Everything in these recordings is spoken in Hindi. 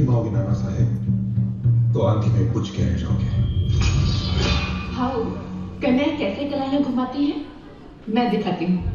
निभाओगे नाना साहेब तो आंधी में बुझ के रह जाओगे। हाउ कन्या कैसे कलाइयां घुमाती है मैं दिखाती हूँ।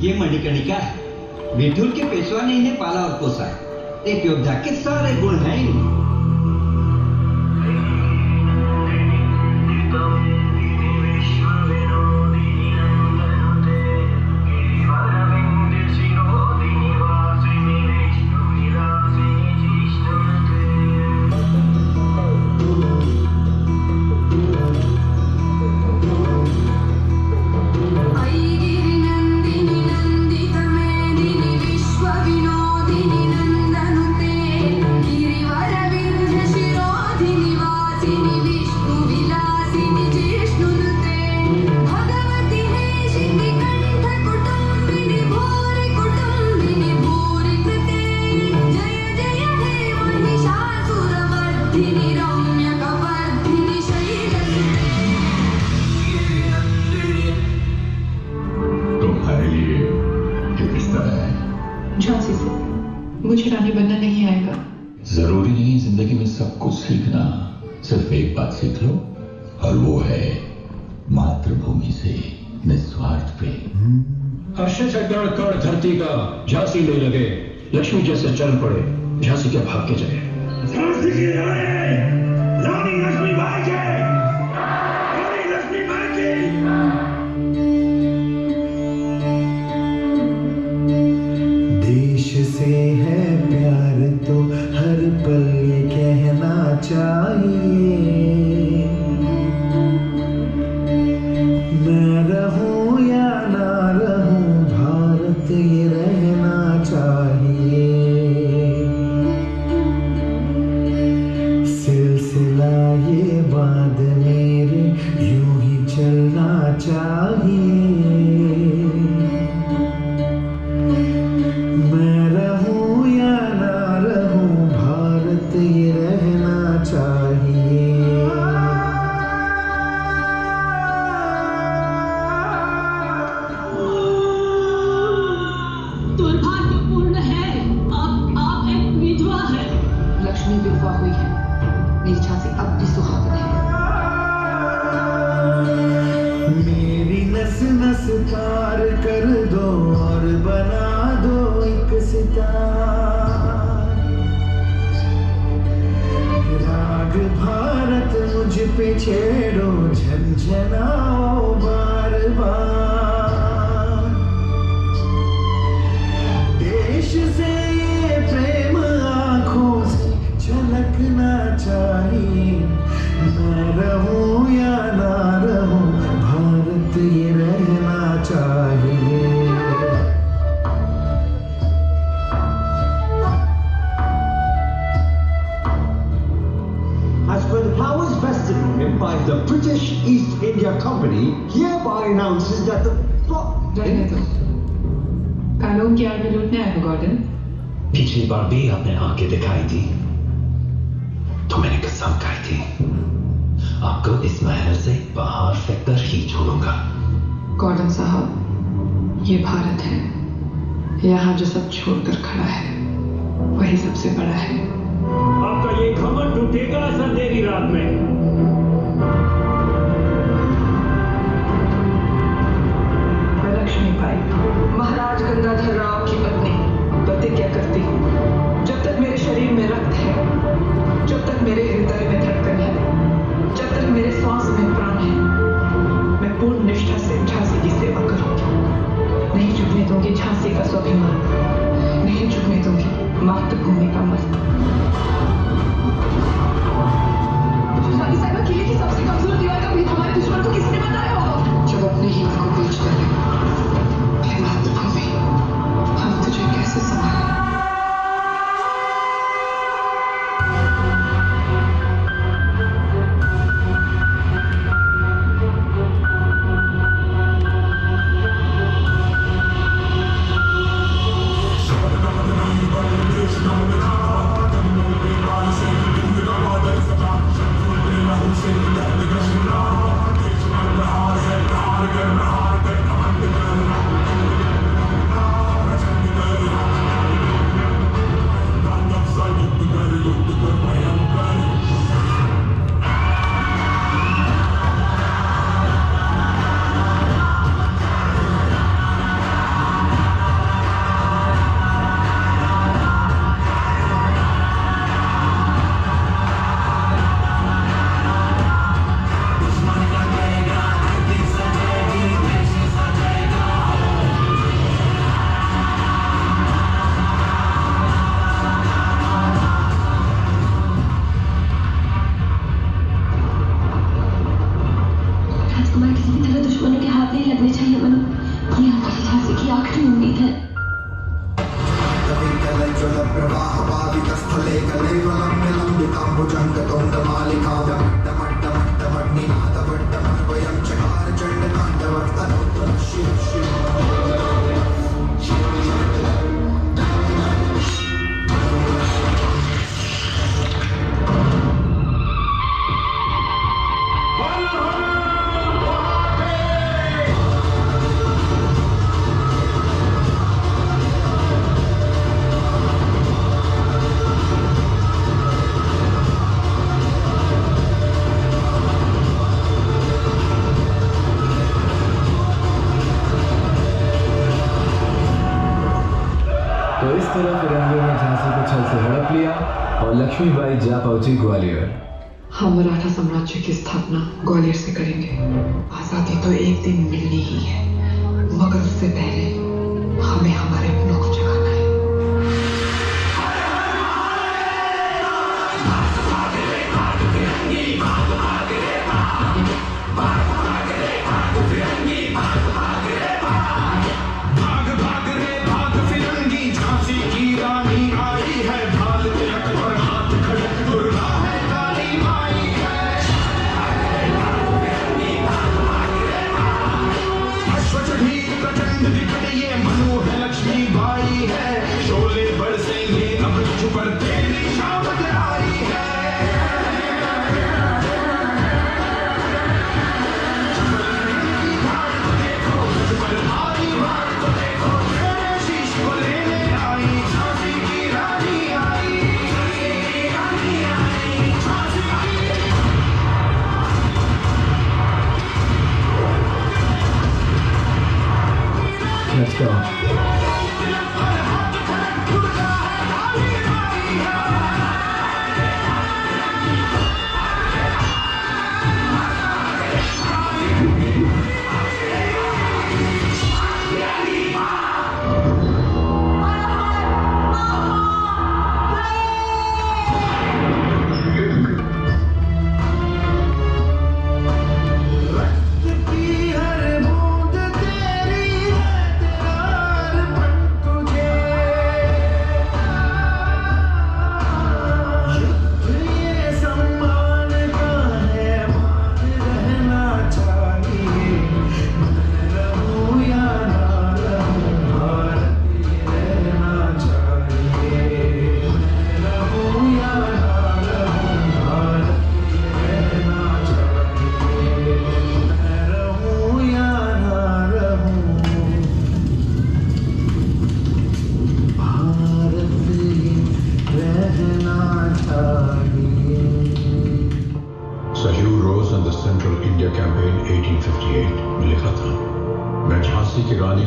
ये मणिकर्णिका है। विठुल के पेशवा ने इन्हें पाला और पोसा है। एक योद्धा के सारे गुण हैं इनमें। झांसी से मुझे रानी बनना नहीं आएगा। जरूरी नहीं जिंदगी में सब कुछ सीखना, सिर्फ एक बात सीख लो और वो है मातृभूमि से निस्वार्थ प्रेम। हर्ष से कण कण धरती का झांसी ले लगे, लक्ष्मी जैसे चल पड़े झांसी के भाग के जगह। झांसी की रानी लक्ष्मी बाई की, रानी लक्ष्मी बाई की। देश से है प्यार तो हर पल ये कहना चाहिए, मैं रहूं या ना रहूं भारत ये रहना चाहिए। सिलसिला ये बात मेरे यूं ही चलना चाहिए। लक्ष्मी विधवा हुई है, मेरी झांसी अब भी सुहागन है। मेरी नस नस पार कर दो और बना दो एक सितार। राग भारत मुझ पे छेड़ो, झंझनाओ बार बार। देश से ये प्रेम आंखों से झलकना चाहिए, मैं रहूं या ना रहूं भारत ये रहना चाहिए। As per the powers vested in him by the British East India Company, hereby announces that the रहने दो। कानून की आग में लूटने आए हो गॉर्डन। पिछली बार भी आपने आंखें दिखाई थी तो मैंने कसम खाई थी आपको इस महल से बाहर फेंककर ही छोड़ूंगा। गॉर्डन साहब, ये भारत है, यहाँ जो सब छोड़कर खड़ा है वही सबसे बड़ा है। आपका ये घमंड टूटेगा इस अंधेरी रात में। मैं लक्ष्मी बाई, महाराज गंगा झांसी का स्वाभिमान नहीं झुकने दूंगी मातृभूमि का मस्त। शादी साहब किले की सबसे कमजोर दीवार का भेद हमारे दुश्मन को किसने बताया होगा? जब अपने ही को बेच डाले मातृभूमि, हम तुझे कैसे संभालें? लक्ष्मीबाई जा पहुंची ग्वालियर। हम मराठा साम्राज्य की स्थापना ग्वालियर से करेंगे। आजादी तो एक दिन मिलनी ही है, मगर उससे पहले हमें हमारे अपनों को जगाना है। Let's go.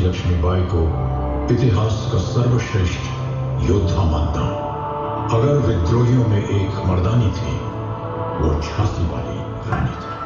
लक्ष्मीबाई को इतिहास का सर्वश्रेष्ठ योद्धा मानता हूं। अगर विद्रोहियों में एक मर्दानी थी, वो झांसी वाली रानी थी।